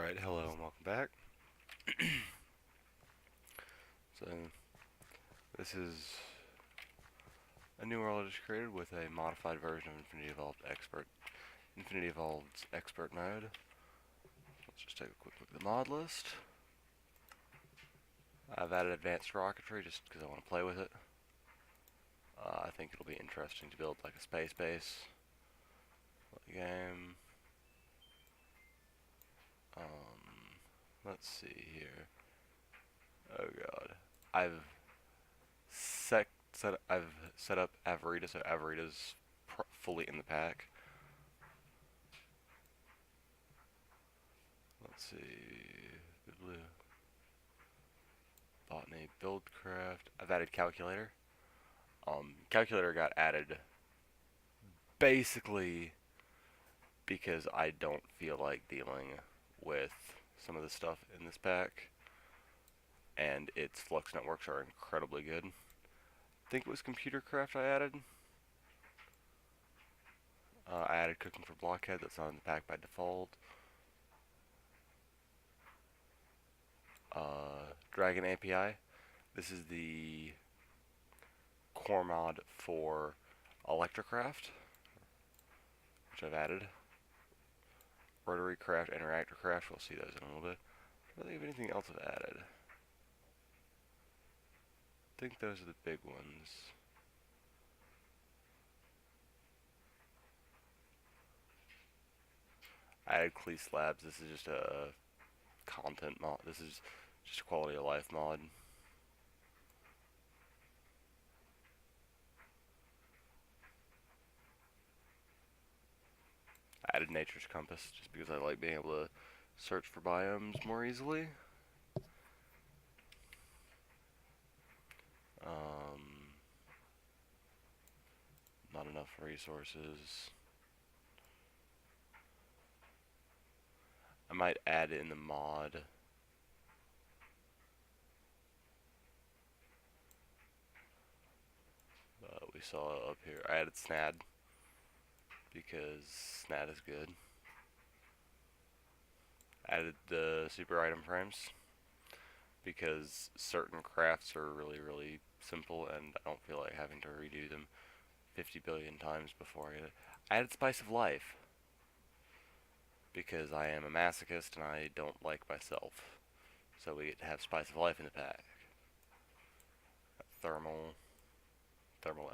Alright, hello and welcome back. So, this is a new world I just created with a modified version of Infinity Evolved's Expert mode. Let's just take a quick look at the mod list. I've added advanced rocketry just because I want to play with it. I think it'll be interesting to build like a space base. Game. Let's see here. Oh god. I've set up Avarita, so Avarita's fully in the pack. Let's see. Blue. Botany, Buildcraft. I've added Calculator. Calculator got added basically because I don't feel like dealing with some of the stuff in this pack, and its flux networks are incredibly good. I think it was Computer Craft I added. I added Cooking for Blockhead, that's not in the pack by default. Dragon API. This is the core mod for Electrocraft, which I've added. Rotary Craft and Reactor Craft, we'll see those in a little bit. I don't think of anything else I've added. I think those are the big ones. I added Cleese Labs. This is just a content mod. This is just a quality of life mod. I added Nature's Compass just because I like being able to search for biomes more easily. Not enough resources. I might add in the mod. We saw up here. I added Snad because Snad is good. Added the super item frames because certain crafts are really simple and I don't feel like having to redo them 50 billion times before I get it. I added Spice of Life because I am a masochist and I don't like myself. So we get to have Spice of Life in the pack. Thermal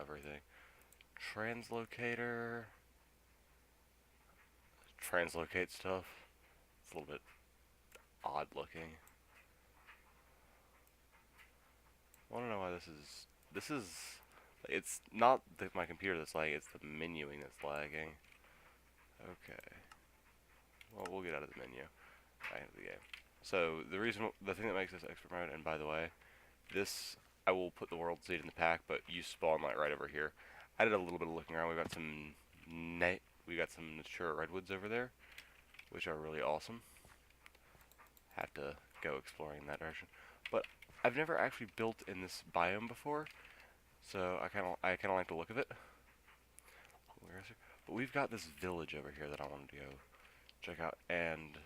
everything. Translocator. Translocate stuff. It's a little bit odd looking. I want to know why this is, it's not my computer that's lagging, it's the menuing that's lagging. Okay. Well, we'll get out of the menu. Back into the game. So, the thing that makes this expert mode, and by the way, this, I will put the world seed in the pack, but you spawn like right over here. I did a little bit of looking around. We got some mature redwoods over there, which are really awesome. Have to go exploring in that direction. But I've never actually built in this biome before, so I kind of like the look of it. Where is it? But we've got this village over here that I wanted to go check out, and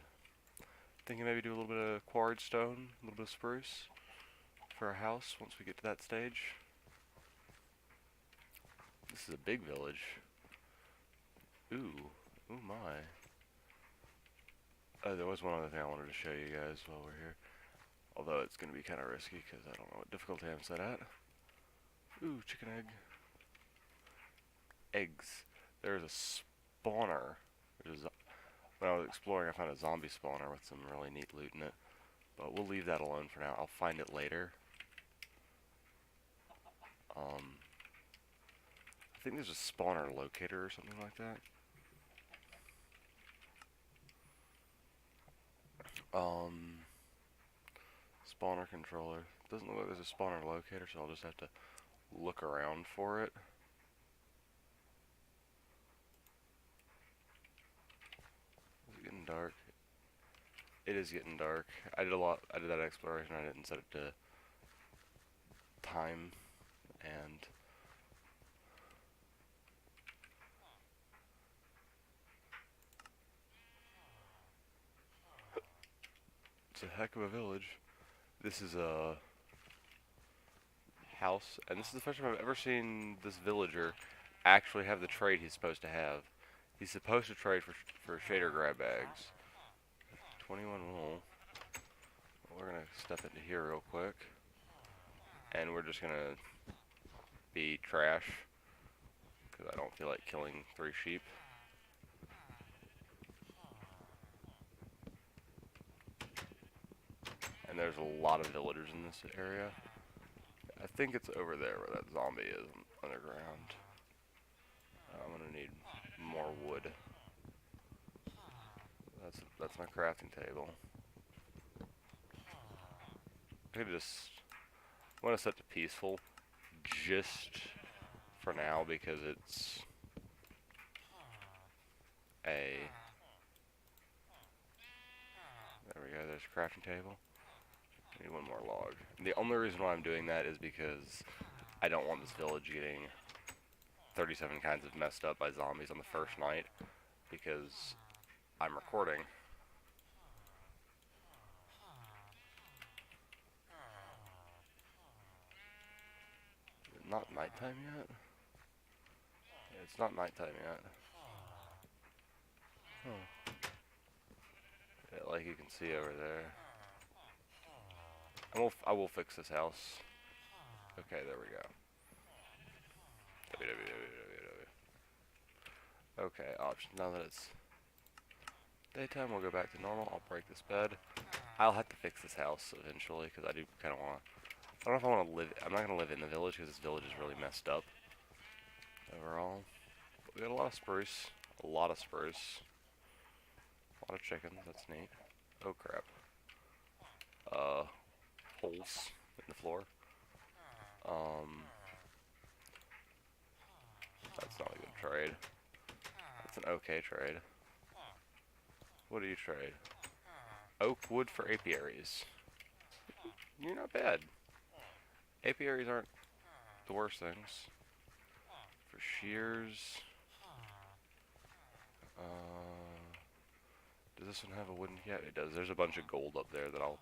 thinking maybe do a little bit of quarried stone, a little bit of spruce for a house once we get to that stage. This is a big village. Ooh my. There was one other thing I wanted to show you guys while we're here. Although it's going to be kind of risky because I don't know what difficulty I'm set at. Ooh, chicken egg. Eggs. There's a spawner. When I was exploring, I found a zombie spawner with some really neat loot in it. But we'll leave that alone for now. I'll find it later. I think there's a spawner locator or something like that. Spawner controller. Doesn't look like there's a spawner locator, so I'll just have to look around for it. Is it getting dark? It is getting dark. I did that exploration. I didn't set it to time, and a heck of a village. This is a house, and this is the first time I've ever seen this villager actually have the trade he's supposed to have. He's supposed to trade for shader grab bags. 21 wool. We're gonna step into here real quick, and we're just gonna be trash because I don't feel like killing 3 sheep. And there's a lot of villagers in this area. I think it's over there where that zombie is underground. I'm gonna need more wood. That's my crafting table. I could just want to set to peaceful just for now because it's a. There we go. There's a crafting table. I need one more log. And the only reason why I'm doing that is because I don't want this village getting 37 kinds of messed up by zombies on the first night because I'm recording. Is it not nighttime yet? Yeah, it's not nighttime yet. Huh. Yeah, like you can see over there. I will fix this house. Okay, there we go. Okay, option. Now that it's daytime, we'll go back to normal. I'll break this bed. I'll have to fix this house eventually because I do kind of want to. I don't know if I want to live. I'm not going to live in the village because this village is really messed up overall. But we got a lot of spruce. A lot of spruce. A lot of chickens. That's neat. Oh crap. Holes in the floor. That's not a good trade. That's an okay trade. What do you trade? Oak wood for apiaries. You're not bad. Apiaries aren't the worst things. For shears. Does this one have a wooden? Yeah, it does. There's a bunch of gold up there that I'll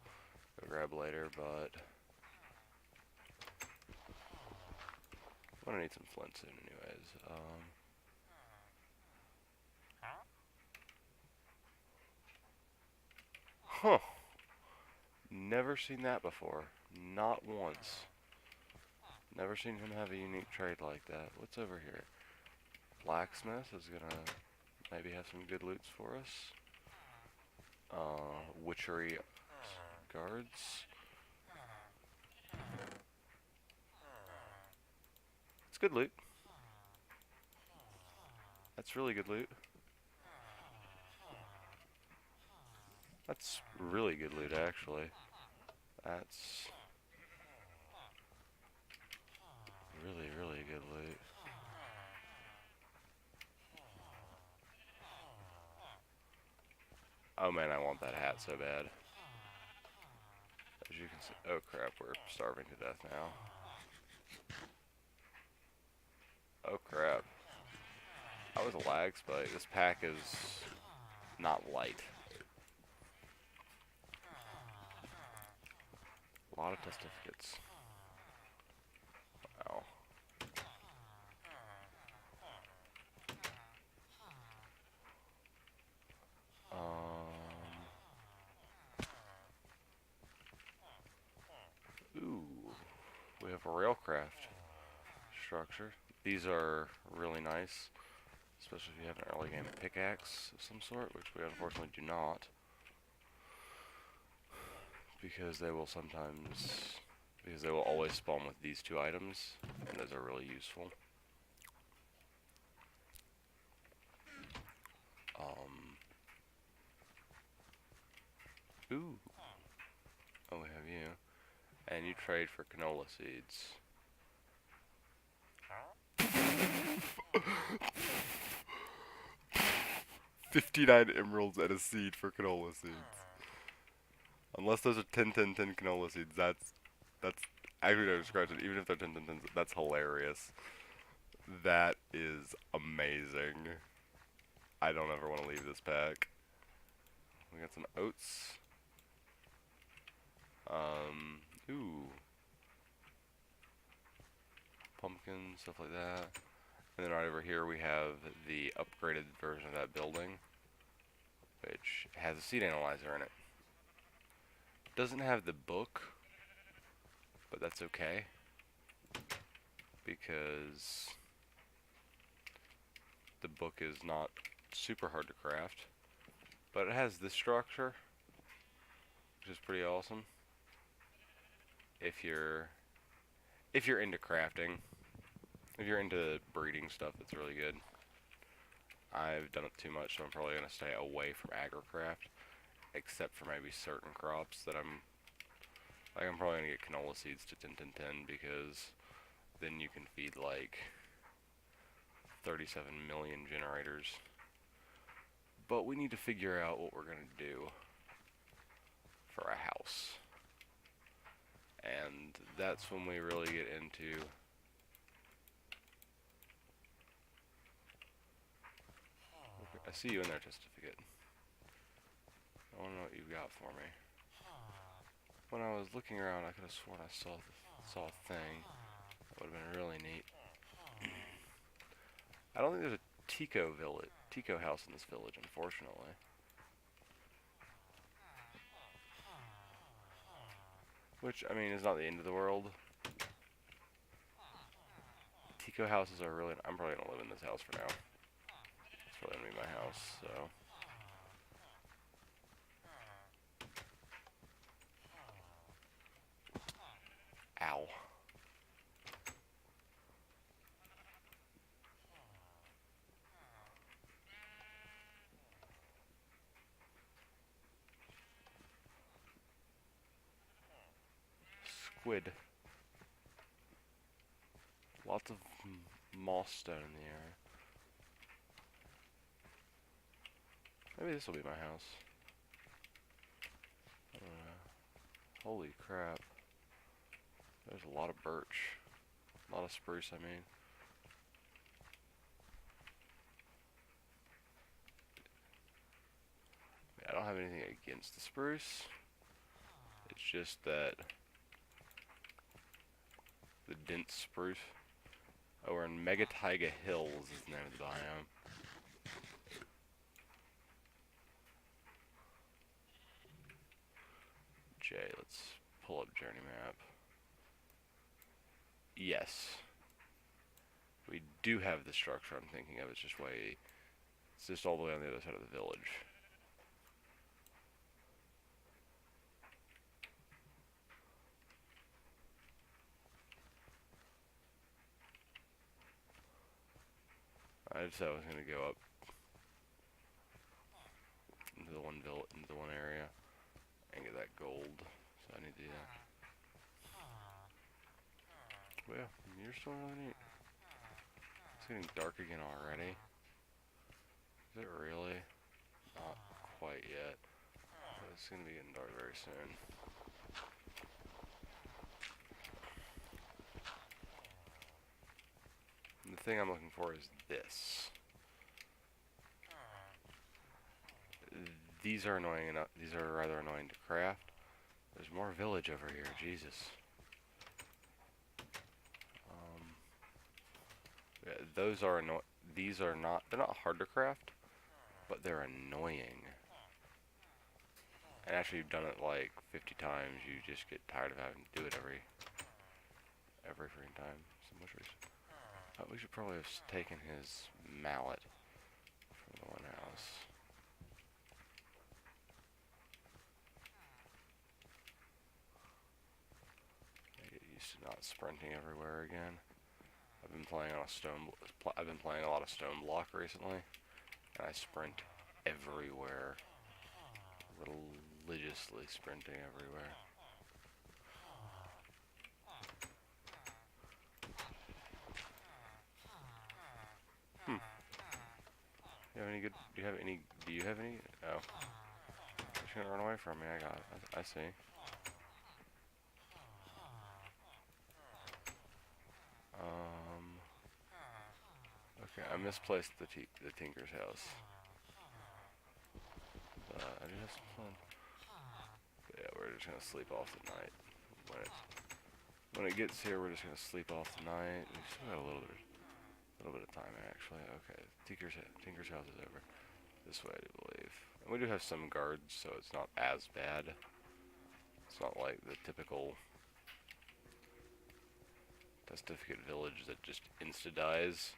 go grab later, but I'm gonna need some flint soon anyways. Huh. Never seen that before. Not once. Never seen him have a unique trade like that. What's over here? Blacksmith is gonna maybe have some good loots for us. Witchery guards. It's good loot. That's really good loot. That's really good loot, actually. That's really, really good loot. Oh man, I want that hat so bad. As you can see, oh crap, we're starving to death now. Oh crap. That was a lag spike. This pack is not light. A lot of testificates. Wow. Ooh. We have a railcraft structure. These are really nice, especially if you have an early game pickaxe of some sort, which we unfortunately do not. Because they will always spawn with these 2 items, and those are really useful. Ooh. Oh, we have you. And you trade for canola seeds. 59 emeralds and a seed for canola seeds. Unless those are 10 canola seeds, that's actually no scratch it. Even if they're 10 that's hilarious. That is amazing. I don't ever want to leave this pack. We got some oats. Ooh, pumpkins, stuff like that. And then right over here we have the upgraded version of that building, which has a seed analyzer in it. Doesn't have the book, but that's okay, because the book is not super hard to craft. But it has this structure, which is pretty awesome. If you're into crafting, if you're into breeding stuff, it's really good. I've done it too much, so I'm probably gonna stay away from agrocraft, except for maybe certain crops that I'm probably gonna get canola seeds to 10-10-10, because then you can feed like 37 million generators. But we need to figure out what we're gonna do for a house. And that's when we really get into I see you in there, Testificate. I wanna know what you've got for me. When I was looking around, I could have sworn I saw a thing. That would have been really neat. I don't think there's a Tico house in this village, unfortunately. Which, I mean, is not the end of the world. Tico houses are really... I'm probably going to live in this house for now. It's probably going to be my house, so... Ow. Squid. Lots of moss stone in the area. Maybe this will be my house. I don't know. Holy crap. There's a lot of birch. A lot of spruce, I mean. I don't have anything against the spruce. It's just that the dense spruce. Oh, we're in Mega Taiga Hills is the name of the biome. J, let's pull up journey map. Yes. We do have the structure I'm thinking of, it's just all the way on the other side of the village. I just said I was gonna go up into the one area and get that gold. So I need to. Well, yeah, you're still really neat. It's getting dark again already. Is it really? Not quite yet. But it's gonna be getting dark very soon. And the thing I'm looking for is this. These are annoying enough. These are rather annoying to craft. There's more village over here. Jesus. Yeah, those are These are not. They're not hard to craft, but they're annoying. And after you've done it like 50 times, you just get tired of having to do it every freaking time. So much reason. Oh, we should probably have taken his mallet from the one house. I get used to not sprinting everywhere again. I've been playing a lot of stone block recently, and I sprint everywhere. Religiously sprinting everywhere. Do you have any? Oh. She's gonna run away from me, I got it. I see. Okay, I misplaced the Tinker's house. But I do have some fun. Yeah, we're just gonna sleep off the night. When it gets here, we're just gonna sleep off the night. We still got a little bit of time actually. Okay, Tinker's house is over. This way, I do believe. And we do have some guards, so it's not as bad. It's not like the typical Testificate village that just insta-dies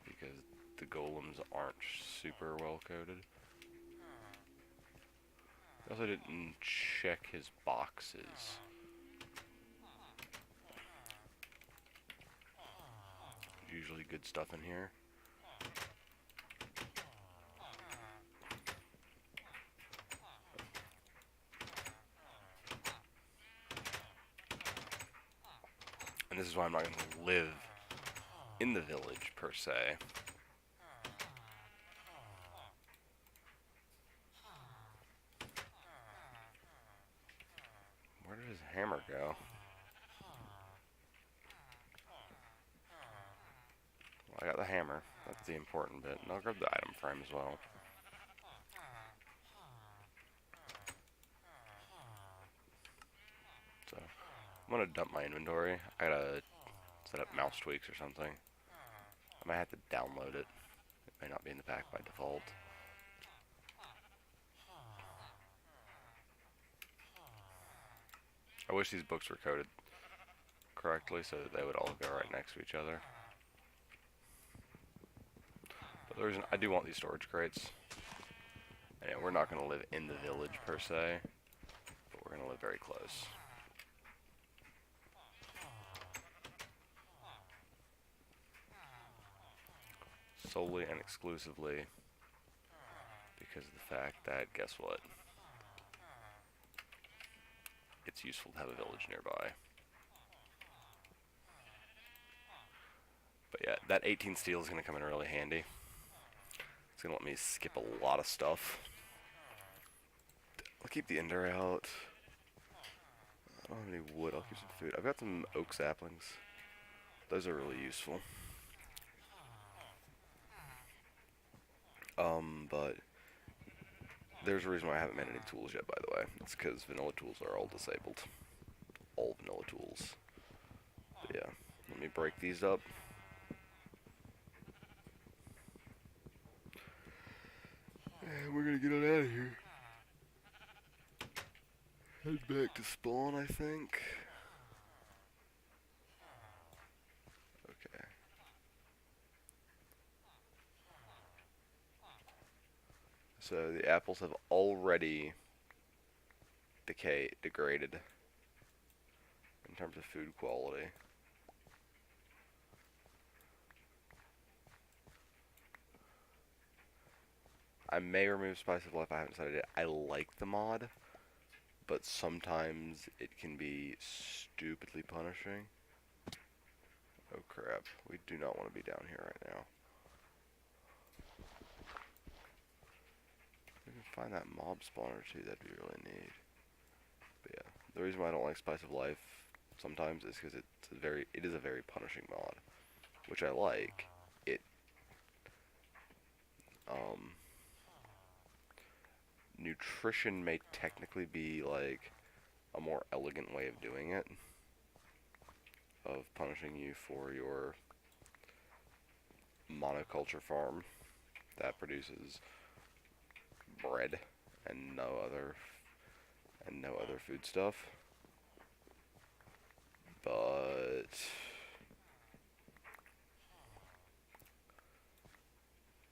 because the golems aren't super well coded. I also didn't check his boxes. Usually good stuff in here. And this is why I'm not going to live in the village, per se. Where did his hammer go? Well, I got the hammer. That's the important bit. And I'll grab the item frame as well. So, I'm going to dump my inventory. I gotta set up mouse tweaks or something. I might have to download it. It may not be in the pack by default. I wish these books were coded correctly so that they would all go right next to each other. But the reason I do want these storage crates, and we're not going to live in the village per se, but we're going to live very close. Solely and exclusively because of the fact that, guess what? It's useful to have a village nearby. But yeah, that 18 steel is going to come in really handy. It's going to let me skip a lot of stuff. I'll keep the ender out. I don't have any wood. I'll keep some food. I've got some oak saplings. Those are really useful. But there's a reason why I haven't made any tools yet, by the way. It's because vanilla tools are all disabled. All vanilla tools. But yeah, let me break these up. And we're gonna get on out of here. Head back to spawn, I think. Okay. So the apples have already degraded in terms of food quality. I may remove Spice of Life, I haven't decided yet. I like the mod, but sometimes it can be stupidly punishing. Oh crap, we do not want to be down here right now. If we can find that mob spawner too, that'd be really neat. But yeah, the reason why I don't like Spice of Life sometimes is because it is a very punishing mod, which I like. Nutrition may technically be like a more elegant way of doing it, of punishing you for your monoculture farm that produces bread and no other food stuff. But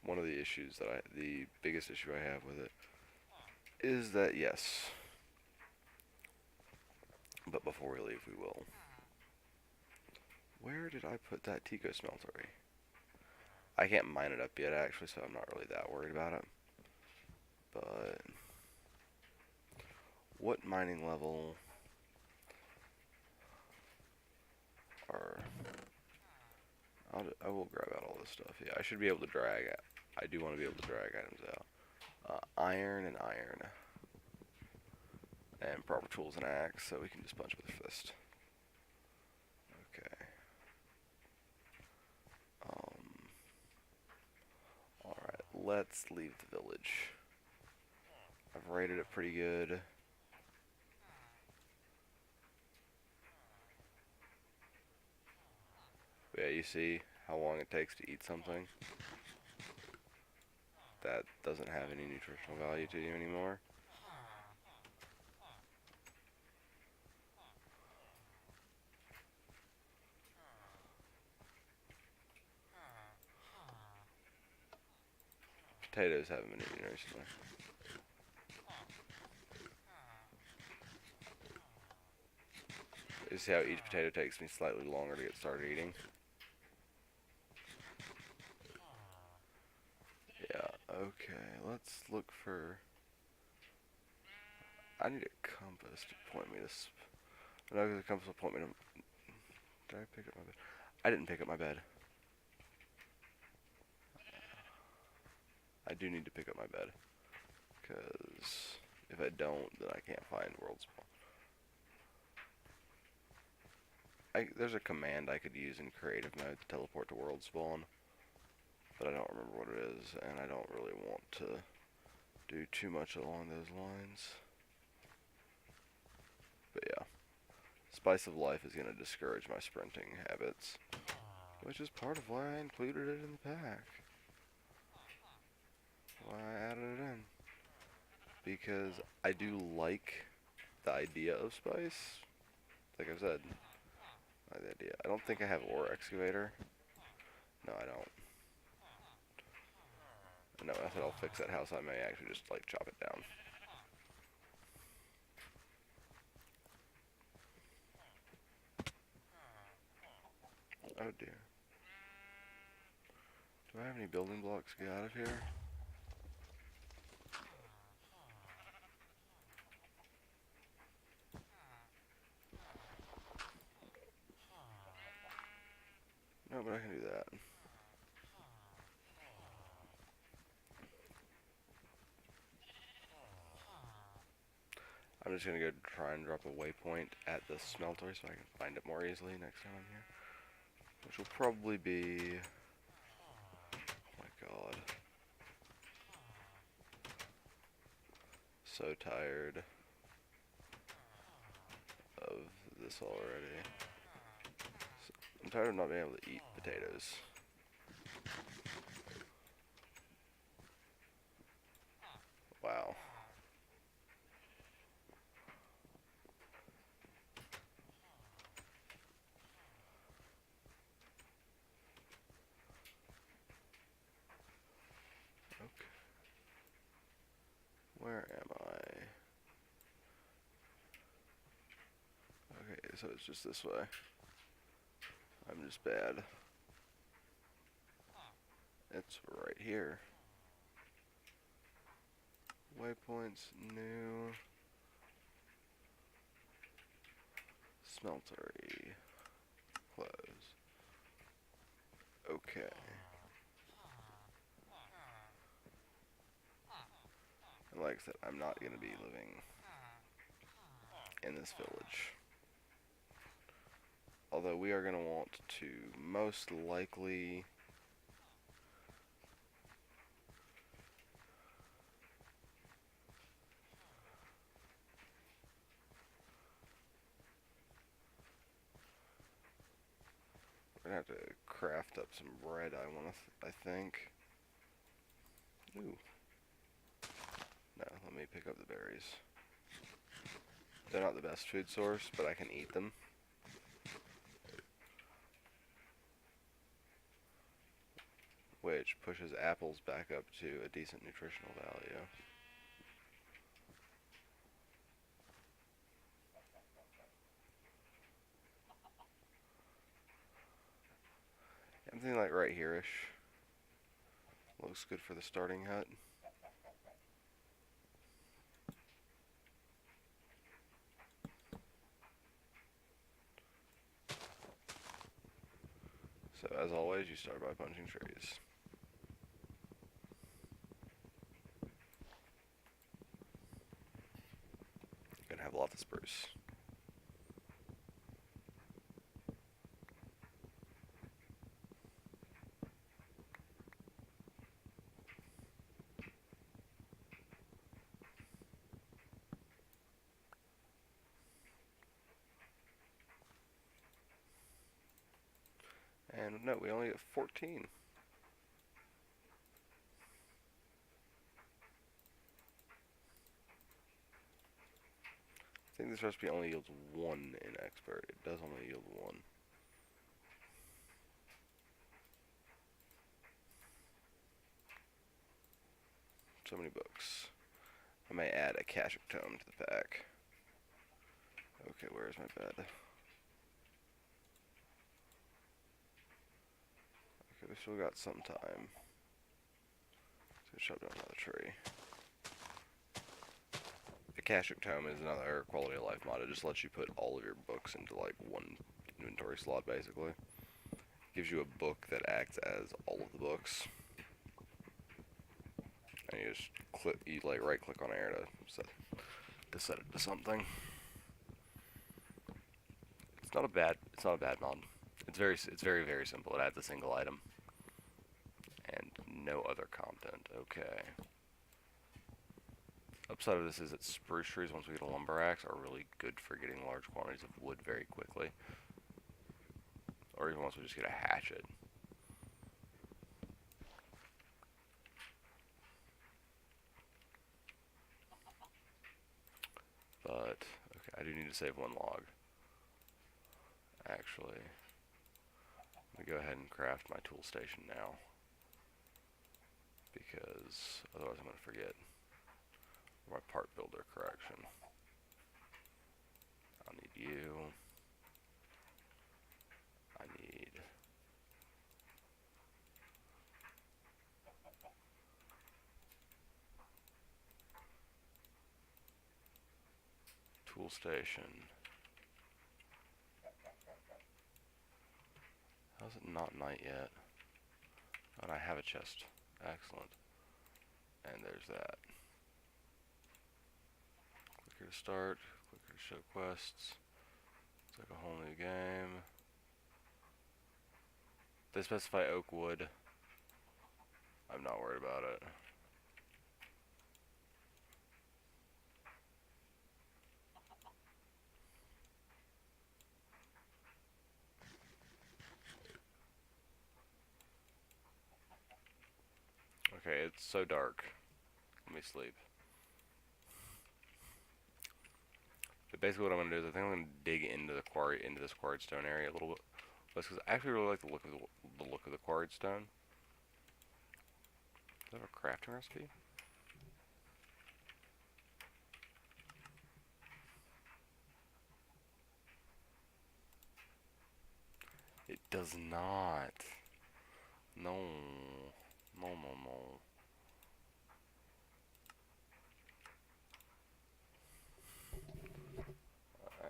one of the issues the biggest issue I have with it is that, yes, but before we leave, we will. Where did I put that Tico smeltery? I can't mine it up yet, actually, so I'm not really that worried about it. But what mining level are... I will grab out all this stuff. Yeah, I should be able to drag it. I do want to be able to drag items out. Iron and iron. And proper tools and axe, so we can just punch with a fist. Okay. Alright, let's leave the village. I've rated it pretty good. Yeah, you see how long it takes to eat something that doesn't have any nutritional value to you anymore. Potatoes haven't been eaten recently. You see how each potato takes me slightly longer to get started eating? Yeah, okay, let's look for... I need a compass to point me to... No, the compass will point me to... Did I pick up my bed? I didn't pick up my bed. I do need to pick up my bed. Because if I don't, then I can't find world spawn. There's a command I could use in creative mode to teleport to world spawn, but I don't remember what it is, and I don't really want to do too much along those lines. But yeah, Spice of Life is going to discourage my sprinting habits, which is part of why I included it in the pack. Why I added it in. Because I do like the idea of Spice. Like I said, I like the idea. I don't think I have Ore Excavator. No, I don't. No, I said I'll fix that house. I may actually just, like, chop it down. Oh, dear. Do I have any building blocks to get out of here? No, but I can do that. I'm just gonna go try and drop a waypoint at the smelter so I can find it more easily next time I'm here. Which will probably be... Oh my god. So tired of this already. I'm tired of not being able to eat potatoes. Wow. Okay. Where am I? Okay, so it's just this way. I'm just bad. It's right here. Waypoints, new. Smeltery. Close. Okay. And like I said, I'm not going to be living in this village. Although we are going to want to most likely... We're going to have to craft up some bread, I think. Ooh. No, let me pick up the berries. They're not the best food source, but I can eat them. Which pushes apples back up to a decent nutritional value. I'm thinking like right here-ish. Looks good for the starting hut. So as always, you start by punching trees. Gonna have lots of spruce. And no, we only have 14. I think this recipe only yields 1 in expert. It does only yield 1. So many books. I may add a Akashic Tome to the pack. Okay, where's my bed? Okay, we still got some time. Let's chop down another tree. Akashic Tome is another quality of life mod. It just lets you put all of your books into like one inventory slot, basically. Gives you a book that acts as all of the books. And you just click, you like right click on air to set it to something. It's not a bad mod. It's very simple. It adds a single item and no other content. Okay. Upside of this is that spruce trees, once we get a lumber axe, are really good for getting large quantities of wood very quickly. Or even once we just get a hatchet. But, okay, I do need to save 1 log. Actually, let me go ahead and craft my tool station now. Because otherwise I'm going to forget. My part builder correction. I'll need you. I need tool station. How's it not night yet? And I have a chest. Excellent. And there's that. Click here to start. Click here to show quests. It's like a whole new game. They specify oak wood. I'm not worried about it. Okay, it's so dark. Let me sleep. But basically what I'm going to do is I think I'm going to dig into this quarried stone area a little bit. Because I actually really like the look of the quarried stone. Does that have a crafting recipe? It does not. No. No.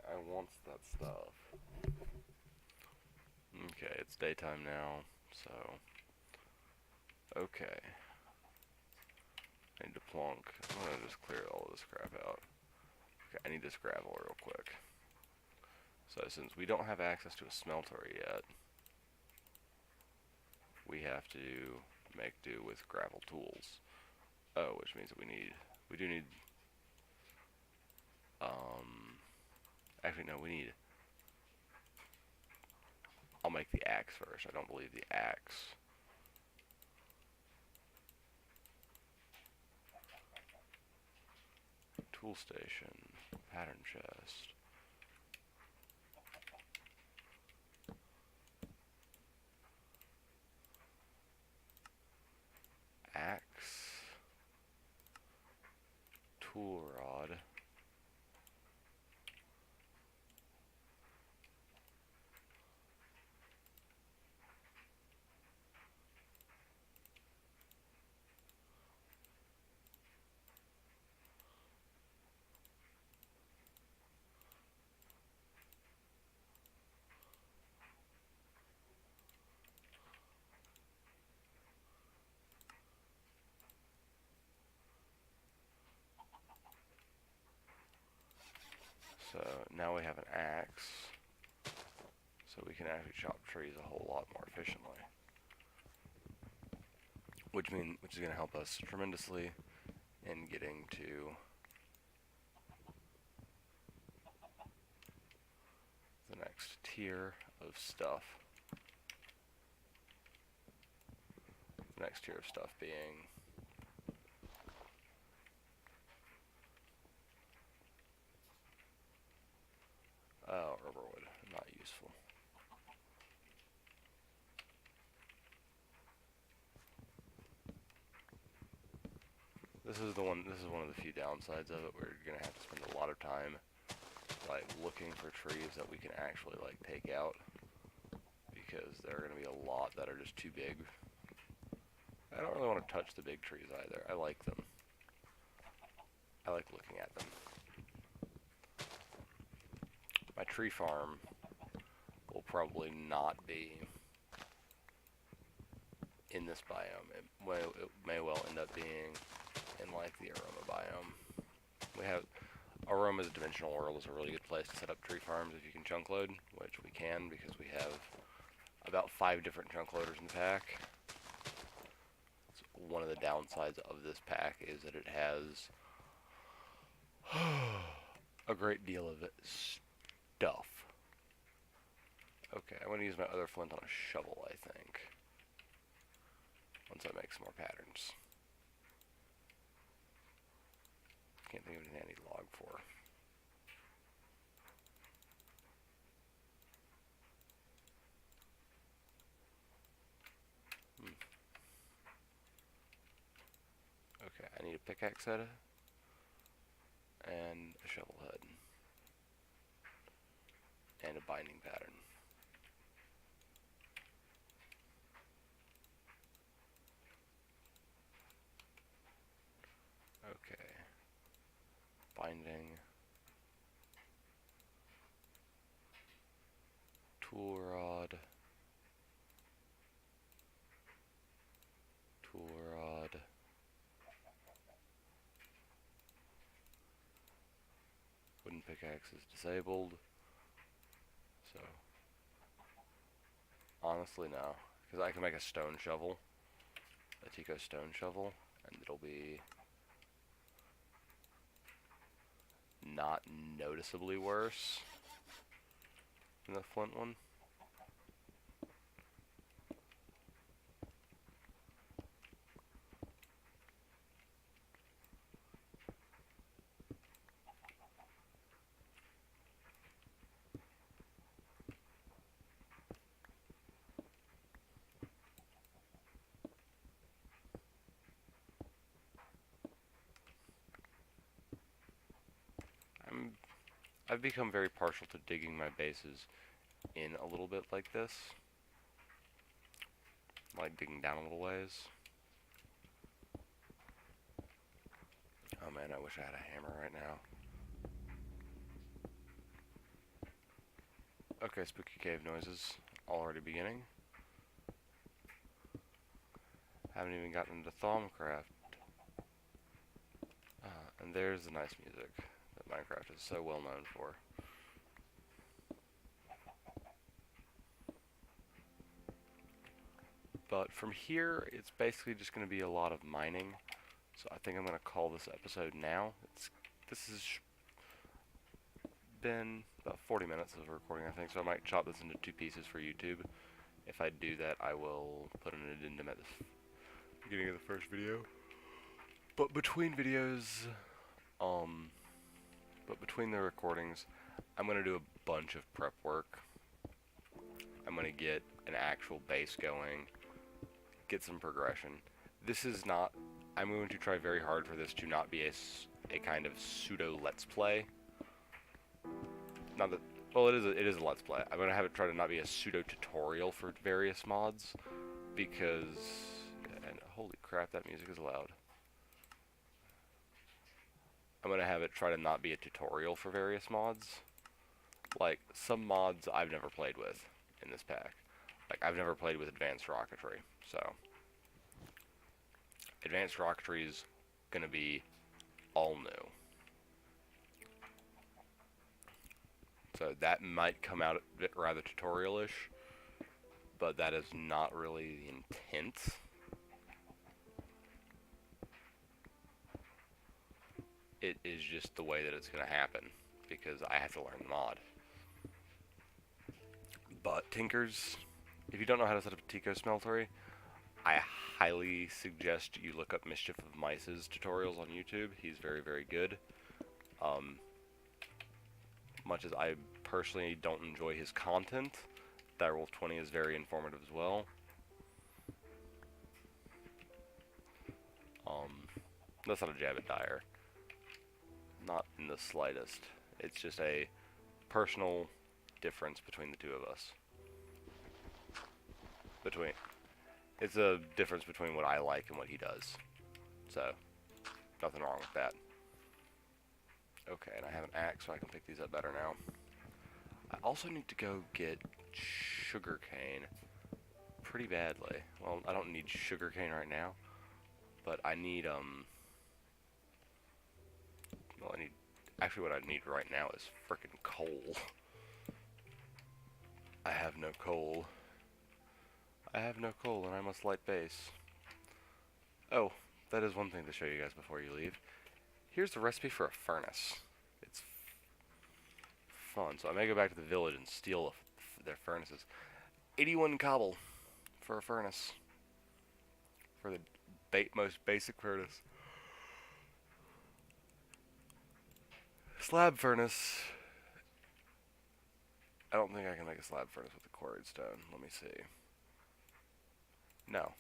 I want that stuff. Okay, it's daytime now, so... Okay. I need to plonk. I'm gonna just clear all of this crap out. Okay, I need this gravel real quick. So since we don't have access to a smelter yet, we have to make do with gravel tools. Oh, which means that we do need, actually no, I'll make the axe first. I don't believe the axe. Tool station, pattern chest. Axe. Tool rod. So now we have an axe, so we can actually chop trees a whole lot more efficiently. Which is going to help us tremendously in getting to the next tier of stuff. The next tier of stuff being rubberwood, not useful. This is one of the few downsides of it. We're gonna have to spend a lot of time like looking for trees that we can actually like take out, because there are gonna be a lot that are just too big. I don't really want to touch the big trees either. I like them. I like looking at them. My tree farm will probably not be in this biome. It may well end up being in like the aroma biome. We have Aroma as a dimensional world is a really good place to set up tree farms if you can chunk load, which we can because we have about 5 different chunk loaders in the pack. So one of the downsides of this pack is that it has a great deal of stuff. Okay, I'm going to use my other flint on a shovel, I think, once I make some more patterns. Can't think of anything I need log for. Okay, I need a pickaxe head and a shovel head and a binding pattern. Okay, binding, tool rod, wooden pickaxe is disabled, so honestly no, because I can make a stone shovel, a Tico stone shovel, and it'll be not noticeably worse than the flint one. I've become very partial to digging my bases in a little bit like this. Like digging down a little ways. Oh man, I wish I had a hammer right now. Okay, spooky cave noises already beginning. Haven't even gotten into Thaumcraft. And there's the nice music that Minecraft is so well known for. But from here, it's basically just going to be a lot of mining. So I think I'm going to call this episode now. This has been about 40 minutes of recording, I think, so I might chop this into 2 pieces for YouTube. If I do that, I will put an addendum at the beginning of the first video. But between videos, between the recordings, I'm going to do a bunch of prep work. I'm going to get an actual base going, get some progression. This is not, I'm going to try very hard for this to not be a kind of pseudo let's play. Not that, well, it is a let's play. I'm going to have it try to not be a pseudo tutorial for various mods, because, and holy crap, that music is loud. I'm going to have it try to not be a tutorial for various mods. Like, some mods I've never played with in this pack. Like, I've never played with Advanced Rocketry, so Advanced Rocketry is going to be all new. So that might come out a bit rather tutorial-ish, but that is not really the intent. It is just the way that it's going to happen, because I have to learn the mod. But Tinkers, if you don't know how to set up a Tico smeltery, I highly suggest you look up Mischief of Mice's tutorials on YouTube. He's very, very good. Much as I personally don't enjoy his content, Direwolf 20 is very informative as well. That's not a jab at Dyer. Not in the slightest. It's just a personal difference between the two of us. It's a difference between what I like and what he does. So, nothing wrong with that. Okay, and I have an axe, so I can pick these up better now. I also need to go get sugarcane pretty badly. Well, I don't need sugarcane right now, but I need, well, actually what I need right now is frickin' coal. I have no coal. I have no coal, and I must light base. Oh, that is one thing to show you guys before you leave. Here's the recipe for a furnace. It's fun. So I may go back to the village and steal their furnaces. 81 cobble for a furnace. For the most basic furnace. Slab furnace. I don't think I can make a slab furnace with the quarried stone. Let me see. No.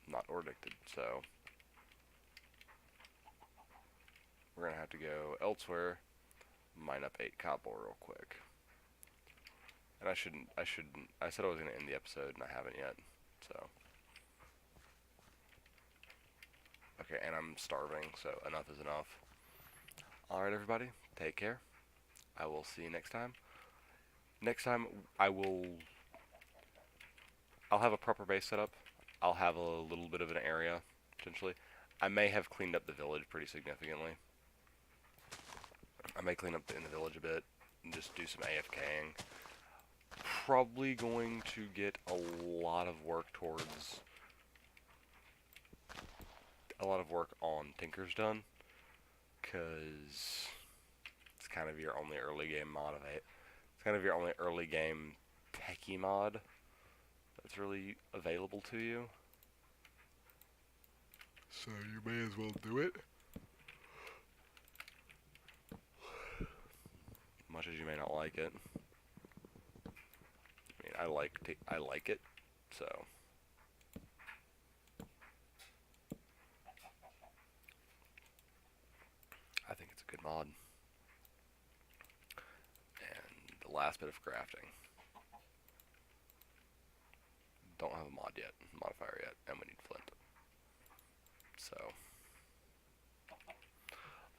Not ordicted, so we're gonna have to go elsewhere, mine up 8 cobble real quick. And I said I was gonna end the episode and I haven't yet, so. Okay, and I'm starving, so enough is enough. Alright everybody, take care. I will see you next time. Next time I'll have a proper base set up. I'll have a little bit of an area, potentially. I may have cleaned up the village pretty significantly. I may clean up in the village a bit and just do some AFKing. Probably going to get a lot of work on Tinkers done, because it's kind of your only early game mod it's kind of your only early game techie mod that's really available to you. So you may as well do it. Much as you may not like it. I mean, I like it, so. I think it's a good mod. And the last bit of crafting. Don't have a modifier yet, and we need flint. So,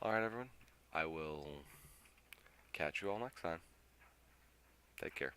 alright everyone, I will catch you all next time. Take care.